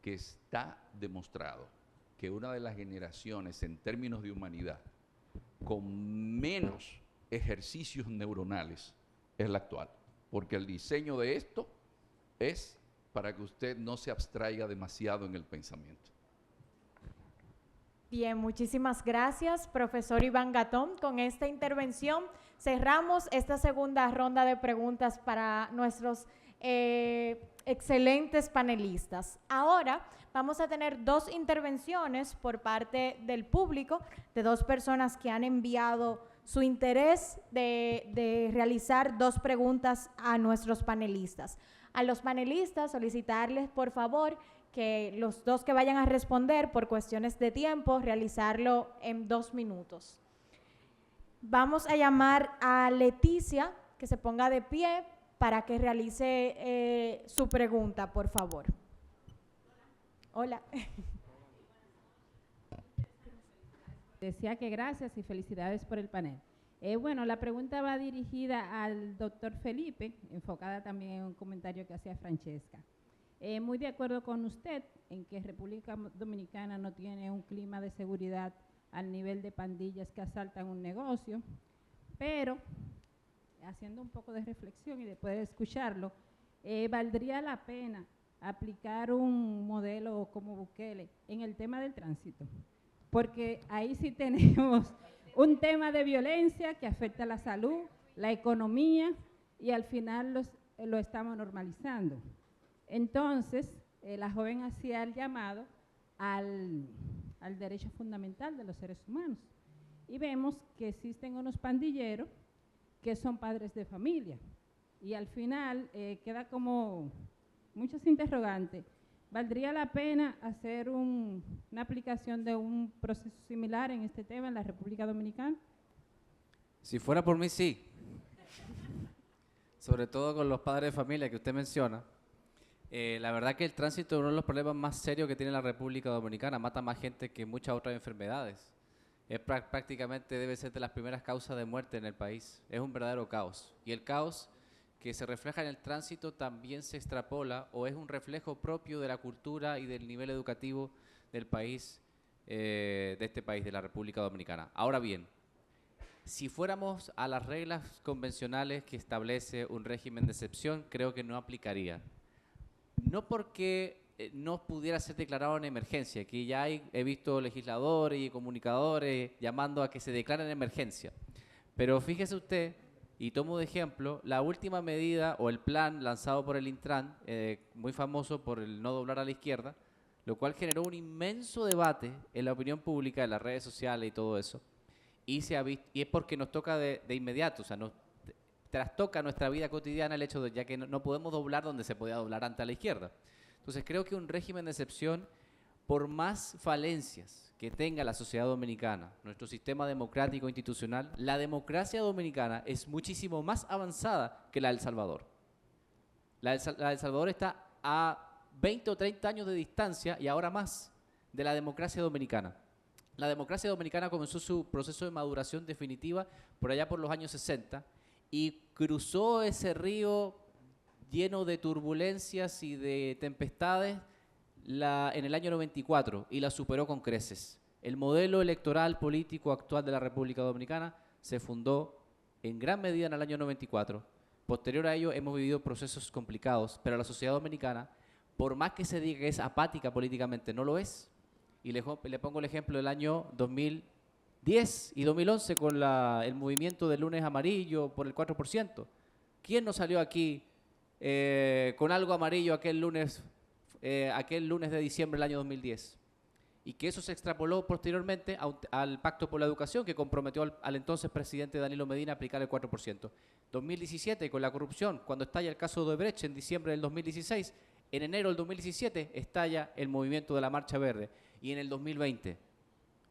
que está demostrado que una de las generaciones en términos de humanidad con menos ejercicios neuronales es la actual. Porque el diseño de esto es para que usted no se abstraiga demasiado en el pensamiento. Bien, muchísimas gracias, profesor Iván Gatón. Con esta intervención cerramos esta segunda ronda de preguntas para nuestros excelentes panelistas. Ahora vamos a tener 2 intervenciones por parte del público, de 2 personas que han enviado su interés de realizar 2 preguntas a nuestros panelistas. A los panelistas solicitarles, por favor, que los 2 que vayan a responder por cuestiones de tiempo, realizarlo en 2 minutos. Vamos a llamar a Leticia, que se ponga de pie para que realice su pregunta, por favor. Hola. Decía que gracias y felicidades por el panel. Bueno, la pregunta va dirigida al doctor Felipe, enfocada también en un comentario que hacía Francesca. Muy de acuerdo con usted en que República Dominicana no tiene un clima de seguridad al nivel de pandillas que asaltan un negocio, pero haciendo un poco de reflexión y después de escucharlo, valdría la pena aplicar un modelo como Bukele en el tema del tránsito, porque ahí sí tenemos un tema de violencia que afecta a la salud, la economía y al final lo estamos normalizando. Entonces, la joven hacía el llamado al derecho fundamental de los seres humanos y vemos que existen unos pandilleros que son padres de familia y al final queda como muchos interrogantes. ¿Valdría la pena hacer una aplicación de un proceso similar en este tema en la República Dominicana? Si fuera por mí, sí. Sobre todo con los padres de familia que usted menciona. La verdad que el tránsito es uno de los problemas más serios que tiene la República Dominicana. Mata más gente que muchas otras enfermedades. Prácticamente debe ser de las primeras causas de muerte en el país. Es un verdadero caos. Y el caos que se refleja en el tránsito también se extrapola o es un reflejo propio de la cultura y del nivel educativo del país, de este país, de la República Dominicana. Ahora bien, si fuéramos a las reglas convencionales que establece un régimen de excepción, creo que no aplicaría. No porque no pudiera ser declarado en emergencia, que ya he visto legisladores y comunicadores llamando a que se declare en emergencia. Pero fíjese usted, y tomo de ejemplo, la última medida o el plan lanzado por el Intran, muy famoso por el no doblar a la izquierda, lo cual generó un inmenso debate en la opinión pública, en las redes sociales y todo eso. Y es porque nos toca de inmediato, o sea, nos trastoca nuestra vida cotidiana el hecho de ya que no podemos doblar donde se podía doblar antes a la izquierda. Entonces creo que un régimen de excepción, por más falencias que tenga la sociedad dominicana, nuestro sistema democrático institucional, la democracia dominicana es muchísimo más avanzada que la de El Salvador. La de El Salvador está a 20 o 30 años de distancia y ahora más de la democracia dominicana. La democracia dominicana comenzó su proceso de maduración definitiva por allá por los años 60 y cruzó ese río lleno de turbulencias y de tempestades en el año 94 y la superó con creces. El modelo electoral político actual de la República Dominicana se fundó en gran medida en el año 94. Posterior a ello hemos vivido procesos complicados, pero la sociedad dominicana, por más que se diga que es apática políticamente, no lo es. Y le pongo el ejemplo del año 2010 y 2011 con el movimiento del lunes amarillo por el 4%. ¿Quién no salió aquí con algo amarillo aquel lunes de diciembre del año 2010? Y que eso se extrapoló posteriormente al Pacto por la Educación que comprometió al entonces presidente Danilo Medina a aplicar el 4%. 2017 con la corrupción, cuando estalla el caso de Odebrecht en diciembre del 2016, en enero del 2017 estalla el movimiento de la Marcha Verde. Y en el 2020,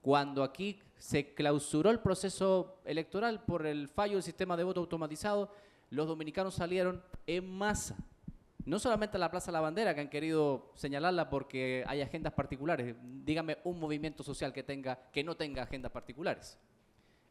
cuando aquí se clausuró el proceso electoral por el fallo del sistema de voto automatizado, los dominicanos salieron en masa. No solamente a la Plaza de la Bandera, que han querido señalarla porque hay agendas particulares. Dígame un movimiento social que no tenga agendas particulares.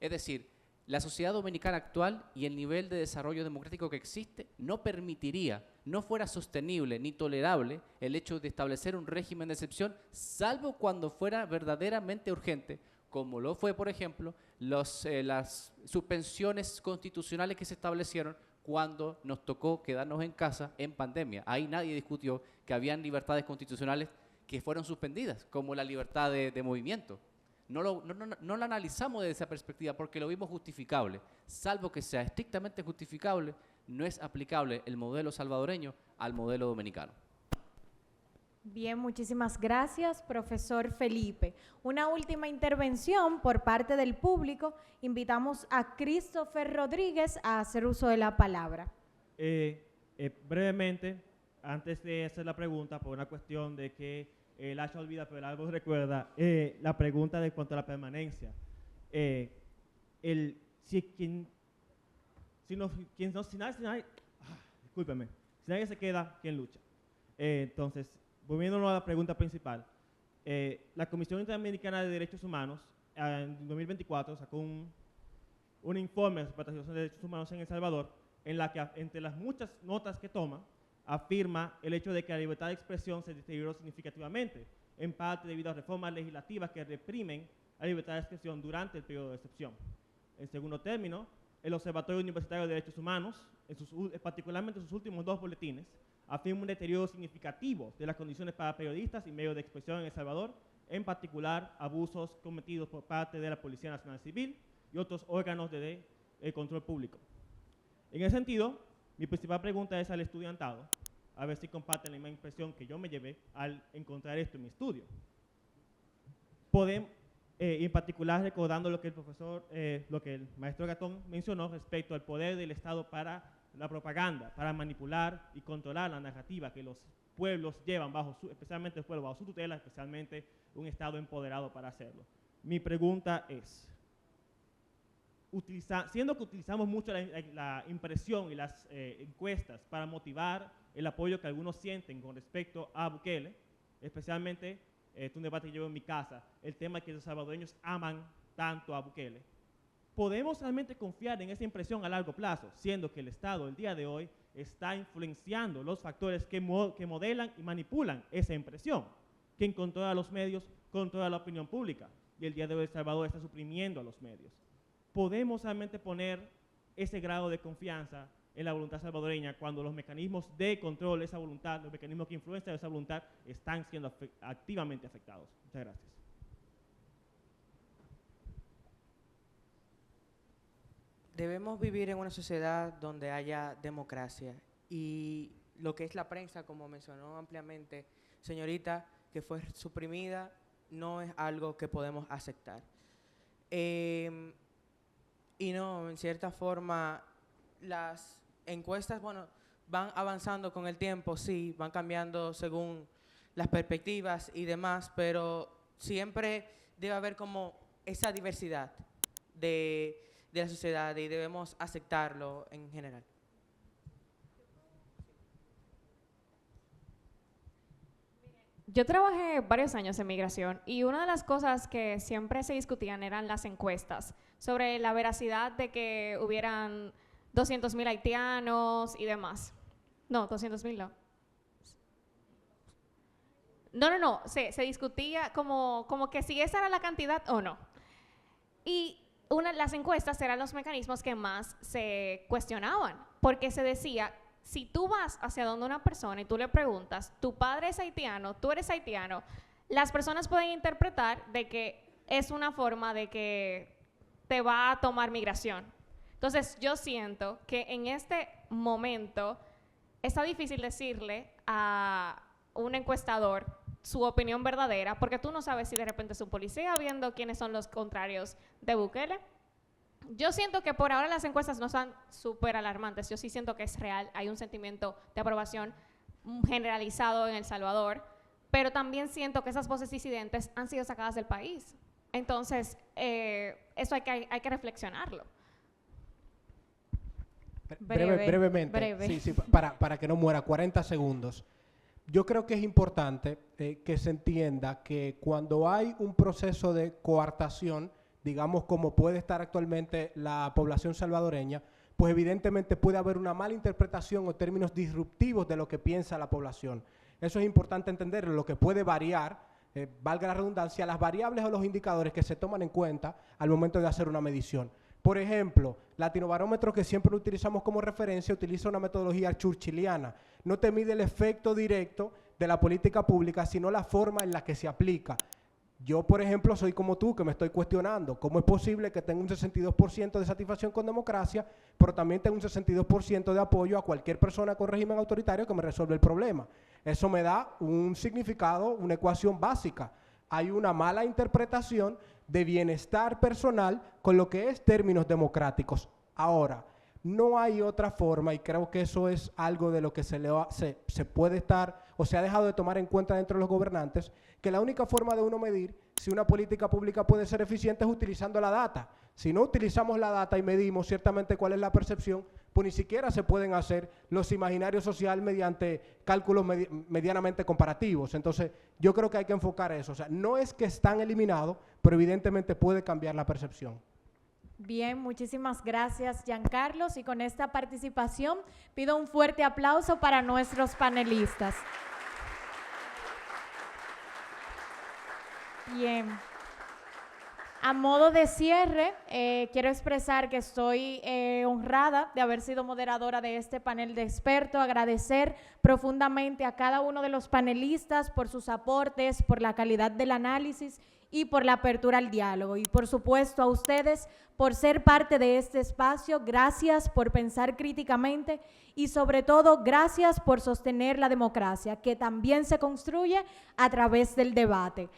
Es decir, la sociedad dominicana actual y el nivel de desarrollo democrático que existe no permitiría, no fuera sostenible ni tolerable el hecho de establecer un régimen de excepción, salvo cuando fuera verdaderamente urgente, como lo fue, por ejemplo, las suspensiones constitucionales que se establecieron cuando nos tocó quedarnos en casa en pandemia. Ahí nadie discutió que habían libertades constitucionales que fueron suspendidas, como la libertad de movimiento. No la analizamos desde esa perspectiva porque lo vimos justificable. Salvo que sea estrictamente justificable, no es aplicable el modelo salvadoreño al modelo dominicano. Bien, muchísimas gracias, profesor Felipe. Una última intervención por parte del público. Invitamos a Christopher Rodríguez a hacer uso de la palabra. Brevemente, antes de hacer la pregunta, por una cuestión de que el hacha olvida, pero el árbol recuerda, la pregunta de cuanto a la permanencia. Si nadie se queda, ¿quién lucha? Entonces, volviéndonos a la pregunta principal, la Comisión Interamericana de Derechos Humanos en 2024 sacó un informe sobre la situación de derechos humanos en El Salvador, en la que entre las muchas notas que toma, afirma el hecho de que la libertad de expresión se deterioró significativamente, en parte debido a reformas legislativas que reprimen la libertad de expresión durante el periodo de excepción. En segundo término, el Observatorio Universitario de Derechos Humanos, particularmente en sus últimos 2 boletines, afirma un deterioro significativo de las condiciones para periodistas y medios de expresión en El Salvador, en particular abusos cometidos por parte de la Policía Nacional Civil y otros órganos de control público. En ese sentido, mi principal pregunta es al estudiantado, a ver si comparten la misma impresión que yo me llevé al encontrar esto en mi estudio. Y en particular recordando lo que el maestro Gatón mencionó respecto al poder del Estado para la propaganda, para manipular y controlar la narrativa que los pueblos llevan especialmente el pueblo bajo su tutela, especialmente un Estado empoderado para hacerlo. Mi pregunta es, siendo que utilizamos mucho la impresión y las encuestas para motivar el apoyo que algunos sienten con respecto a Bukele, especialmente, es un debate que llevo en mi casa, el tema de que los salvadoreños aman tanto a Bukele, ¿podemos realmente confiar en esa impresión a largo plazo, siendo que el Estado el día de hoy está influenciando los factores que modelan y manipulan esa impresión, quien controla los medios, controla la opinión pública, y el día de hoy El Salvador está suprimiendo a los medios? ¿Podemos realmente poner ese grado de confianza en la voluntad salvadoreña cuando los mecanismos de control de esa voluntad, los mecanismos que influencian esa voluntad están siendo activamente afectados? Muchas gracias. Debemos vivir en una sociedad donde haya democracia y lo que es la prensa, como mencionó ampliamente señorita, que fue suprimida, no es algo que podemos aceptar. Y no, en cierta forma, las encuestas, bueno, van avanzando con el tiempo, sí, van cambiando según las perspectivas y demás, pero siempre debe haber como esa diversidad de la sociedad y debemos aceptarlo en general. Yo trabajé varios años en migración y una de las cosas que siempre se discutían eran las encuestas sobre la veracidad de que hubieran 200,000 haitianos y demás. No, 200,000 no. No, se discutía como que si esa era la cantidad o no. Y las encuestas eran los mecanismos que más se cuestionaban, porque se decía, si tú vas hacia donde una persona y tú le preguntas, tu padre es haitiano, tú eres haitiano, las personas pueden interpretar de que es una forma de que te va a tomar migración. Entonces, yo siento que en este momento está difícil decirle a un encuestador su opinión verdadera, porque tú no sabes si de repente es un policía viendo quiénes son los contrarios de Bukele. Yo siento que por ahora las encuestas no son súper alarmantes. Yo sí siento que es real, hay un sentimiento de aprobación generalizado en El Salvador, pero también siento que esas voces disidentes han sido sacadas del país. Entonces, eso hay que reflexionarlo. Brevemente, sí, para que no muera, 40 segundos. Yo creo que es importante que se entienda que cuando hay un proceso de coartación, digamos como puede estar actualmente la población salvadoreña, pues evidentemente puede haber una mala interpretación o términos disruptivos de lo que piensa la población. Eso es importante entender, lo que puede variar, valga la redundancia, las variables o los indicadores que se toman en cuenta al momento de hacer una medición. Por ejemplo, Latinobarómetro, que siempre lo utilizamos como referencia, utiliza una metodología churchilliana. No te mide el efecto directo de la política pública, sino la forma en la que se aplica. Yo, por ejemplo, soy como tú, que me estoy cuestionando cómo es posible que tenga un 62% de satisfacción con democracia, pero también tenga un 62% de apoyo a cualquier persona con régimen autoritario que me resuelve el problema. Eso me da un significado, una ecuación básica. Hay una mala interpretación de bienestar personal con lo que es términos democráticos. Ahora, no hay otra forma, y creo que eso es algo de lo que se puede estar, o se ha dejado de tomar en cuenta dentro de los gobernantes, que la única forma de uno medir si una política pública puede ser eficiente es utilizando la data. Si no utilizamos la data y medimos ciertamente cuál es la percepción, pues ni siquiera se pueden hacer los imaginarios sociales mediante cálculos medianamente comparativos. Entonces, yo creo que hay que enfocar eso. O sea, no es que están eliminados, pero evidentemente puede cambiar la percepción. Bien, muchísimas gracias, Giancarlos. Y con esta participación pido un fuerte aplauso para nuestros panelistas. Bien. A modo de cierre, quiero expresar que estoy honrada de haber sido moderadora de este panel de expertos, agradecer profundamente a cada uno de los panelistas por sus aportes, por la calidad del análisis y por la apertura al diálogo. Y por supuesto a ustedes por ser parte de este espacio, gracias por pensar críticamente y sobre todo gracias por sostener la democracia, que también se construye a través del debate.